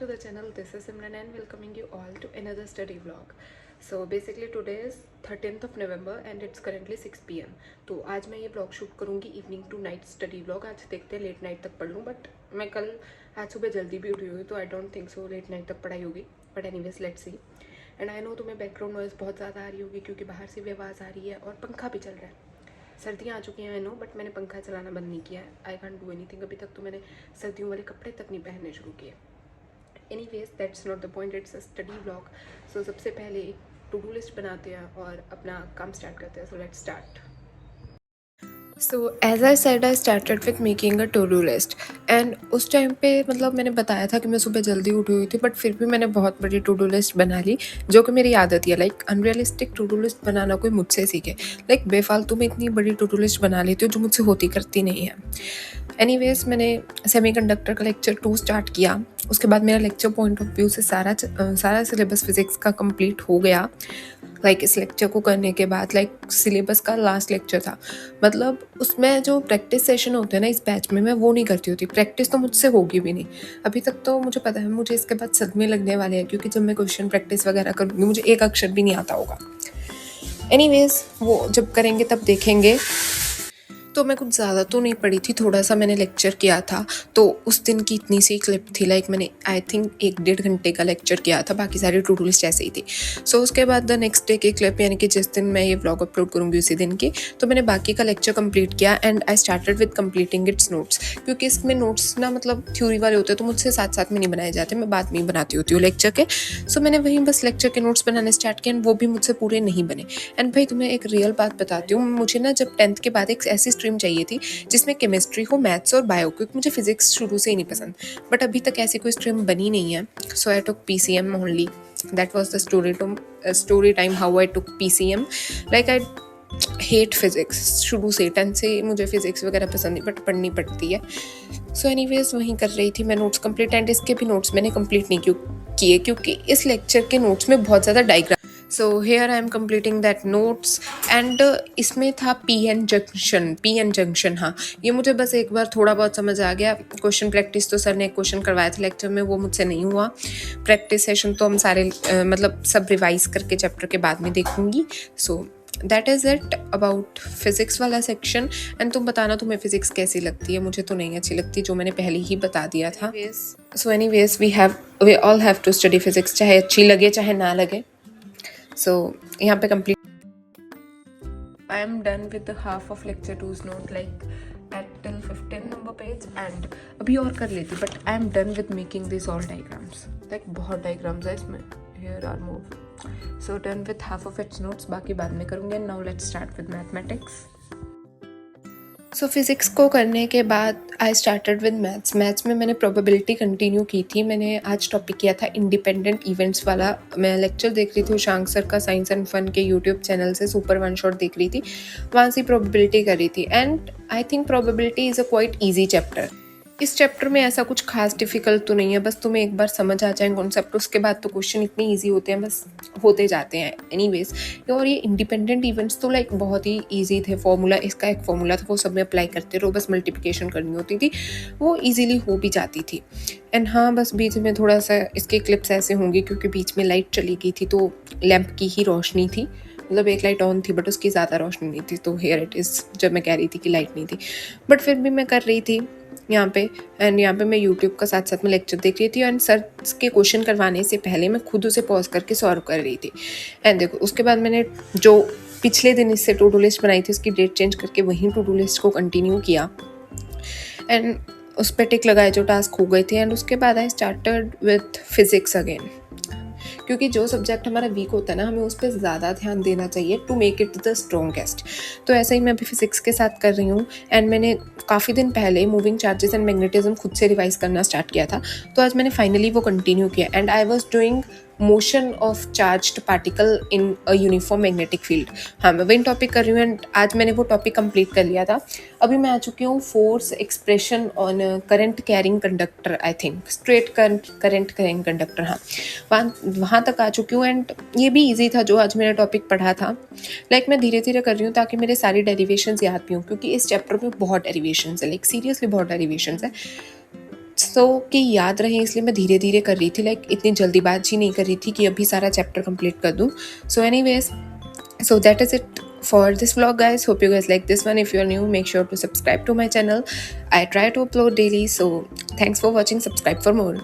to the channel. This is Simran and welcoming you all to another study vlog. So basically today is 13th of November and it's currently 6 PM. तो आज मैं ये vlog shoot करूँगी evening to night study vlog. आज देखते हैं late night तक पढ़ लूँ, बट मैं कल आज सुबह जल्दी भी उठी हुई तो I don't think so let night तक पढ़ाई होगी, but anyways let's see. And I know तुम्हें बैकग्राउंड नॉइज़ बहुत ज़्यादा आ रही होगी क्योंकि बाहर से भी आवाज़ आ रही है और पंखा भी चल रहा है. सर्दियाँ आ चुकी हैं आई नो, बट मैंने पंखा चलाना बंद नहीं किया है. I can't do anything. अभी तक तो मैंने सर्दियों वाले कपड़े तक नहीं पहनने शुरू किए. Anyways that's not the point, it's a study blog. So सबसे पहले एक टू डू लिस्ट बनाते हैं और अपना काम स्टार्ट करते हैं. So let's start. So as I said I started with making a to do list. And उस टाइम पे मतलब मैंने बताया था कि मैं सुबह जल्दी उठी हुई थी, बट फिर भी मैंने बहुत बड़ी टू डू लिस्ट बना ली, जो कि मेरी आदत है. Like unrealistic to do list बनाना कोई मुझसे सीखे. लाइक बेफालतू में इतनी बड़ी टू डू लिस्ट बना लेती हूँ जो मुझसे होती करती नहीं है. एनीवेज मैंने सेमीकंडक्टर का लेक्चर 2 स्टार्ट किया. उसके बाद मेरा लेक्चर पॉइंट ऑफ व्यू से सारा सिलेबस फिज़िक्स का कंप्लीट हो गया. लाइक इस लेक्चर को करने के बाद लाइक सिलेबस का लास्ट लेक्चर था. मतलब उसमें जो प्रैक्टिस सेशन होते हैं ना इस बैच में, मैं वो नहीं करती होती. प्रैक्टिस तो मुझसे होगी भी नहीं. अभी तक तो मुझे पता है मुझे इसके बाद सदमे लगने वाले हैं, क्योंकि जब मैं क्वेश्चन प्रैक्टिस वगैरह करूँगी मुझे एक अक्षर भी नहीं आता होगा. एनीवेज वो जब करेंगे तब देखेंगे. तो मैं कुछ ज़्यादा तो नहीं पढ़ी थी, थोड़ा सा मैंने लेक्चर किया था. तो उस दिन की इतनी सी क्लिप थी. लाइक मैंने आई थिंक 1-1.5 घंटे का लेक्चर किया था, बाकी सारी टू डू लिस्ट ऐसे ही थी. सो उसके बाद द नेक्स्ट डे की क्लिप, यानी कि जिस दिन मैं ये व्लॉग अपलोड करूँगी उसी दिन की, तो मैंने बाकी का लेक्चर कंप्लीट किया. And I started with completing it's notes, क्योंकि इसमें नोट्स ना मतलब थ्योरी वाले होते हैं तो मुझसे साथ साथ में नहीं बनाए जाते, मैं बाद में ही बनाती होती हूँ लेक्चर के. सो मैंने वहीं बस लेक्चर के नोट्स बनाने स्टार्ट किए एंड वो भी मुझसे पूरे नहीं बने. एंड भाई तुम्हें एक रियल बात बताती हूँ, मुझे ना जब 10th के बाद एक ऐसी स्ट्रीम चाहिए थी जिसमें केमिस्ट्री हो, मैथ्स और बायो, क्योंकि मुझे फिजिक्स शुरू से ही नहीं पसंद. बट अभी तक ऐसी कोई स्ट्रीम बनी नहीं है. सो आई टुक PCM only. That was the story time how I took PCM. Like I hate physics शुरू से, 10 से मुझे फिजिक्स वगैरह पसंद नहीं, बट पढ़नी पड़ती है. सो एनीवेज वहीं कर रही थी मैं नोट्स कंप्लीट. एंड इसके भी नोट्स मैंने कंप्लीट नहीं किए क्योंकि इस लेक्चर के नोट्स में बहुत ज़्यादा diagram. So here I am completing that notes. And इसमें था PN जंक्शन. हाँ, ये मुझे बस एक बार थोड़ा बहुत समझ आ गया. क्वेश्चन प्रैक्टिस तो सर ने एक क्वेश्चन करवाया था लेक्चर में, वो मुझसे नहीं हुआ. प्रैक्टिस सेशन तो हम सारे मतलब सब रिवाइज करके चैप्टर के बाद में देखूंगी. So that is it about physics वाला सेक्शन. एंड तुम बताना तुम्हें फ़िज़िक्स कैसी लगती है. मुझे तो नहीं अच्छी लगती, जो मैंने पहले ही बता दिया था. So anyways we all have to study physics, चाहे अच्छी लगे चाहे ना लगे. सो यहाँ पे complete I am done with the half of lecture 2's note, like at till 15 number page. And अभी और कर लेती, but I am done with making this all diagrams. Like बहुत डायग्राम्स है इसमें. Here are more. So done with half of its notes, बाकी बाद में करूँगी. And now let's start with mathematics. So physics को करने के बाद आई स्टार्टेड विद मैथ्स में मैंने प्रोबेबिलिटी कंटिन्यू की थी. मैंने आज टॉपिक किया था इंडिपेंडेंट इवेंट्स वाला. मैं लेक्चर देख रही थी उशांक सर का साइंस एंड फन के यूट्यूब चैनल से, सुपर वन शॉट देख रही थी, वहाँ से प्रोबेबिलिटी करी थी. And I think probability is a quite easy chapter. इस चैप्टर में ऐसा कुछ खास डिफ़िकल्ट तो नहीं है, बस तुम्हें एक बार समझ आ जाए कॉन्सेप्ट, उसके बाद तो क्वेश्चन इतने इजी होते हैं, बस होते जाते हैं. एनीवेज और ये इंडिपेंडेंट इवेंट्स तो लाइक बहुत ही इजी थे. फॉर्मूला, इसका एक फॉर्मूला था, वो सब में अप्लाई करते रहो, बस मल्टीप्लिकेशन करनी होती थी, वो इजीली हो भी जाती थी. एंड हाँ, बस बीच में थोड़ा सा इसके क्लिप्स ऐसे होंगे क्योंकि बीच में लाइट चली गई थी, तो लैंप की ही रोशनी थी. मतलब एक लाइट ऑन थी बट उसकी ज़्यादा रोशनी नहीं थी. तो हेयर इट इज़, जब मैं कह रही थी कि लाइट नहीं थी, बट फिर भी मैं कर रही थी यहाँ पे. एंड यहाँ पे मैं यूट्यूब का साथ साथ में लेक्चर देख रही थी. एंड सर के क्वेश्चन करवाने से पहले मैं खुद उसे पॉज करके सॉल्व कर रही थी. एंड देखो उसके बाद मैंने जो पिछले दिन इससे टू डू लिस्ट बनाई थी उसकी डेट चेंज करके वहीं टू डू लिस्ट को कंटिन्यू किया. एंड उस पर टिक लगाए जो टास्क हो गए थे. एंड उसके बाद आई स्टार्टेड विथ फिज़िक्स अगेन, क्योंकि जो सब्जेक्ट हमारा वीक होता है ना, हमें उस पर ज़्यादा ध्यान देना चाहिए to make it the strongest. तो ऐसा ही मैं अभी फिज़िक्स के साथ कर रही हूँ. एंड मैंने काफ़ी दिन पहले मूविंग चार्जेस एंड मैग्नेटिज्म खुद से रिवाइज करना स्टार्ट किया था, तो आज मैंने फाइनली वो कंटिन्यू किया. And I was doing motion of charged particle in a uniform magnetic field. हाँ, मैं वही टॉपिक कर रही हूँ. एंड आज मैंने वो टॉपिक कंप्लीट कर लिया था. अभी मैं आ चुकी हूँ force expression on current carrying conductor, I think straight current carrying conductor. हाँ, वहाँ तक आ चुकी हूँ. एंड ये भी ईजी था जो आज मैंने टॉपिक पढ़ा था. लाइक मैं धीरे धीरे कर रही हूँ ताकि मेरे सारी डेरिवेशंस याद भी हों, क्योंकि इस चैप्टर में बहुत डेरिवेशंस है, लाइक सीरियसली बहुत डेरिवेशंस है. नोट्सों की याद रहें इसलिए मैं धीरे धीरे कर रही थी, लाइक इतनी जल्दीबाजी नहीं कर रही थी कि अभी सारा चैप्टर कंप्लीट कर दूँ. So anyways, so that is it for this vlog guys. Hope you guys like this one. If you are new, make sure to subscribe to my channel. I try to upload daily, so thanks for watching. Subscribe for more.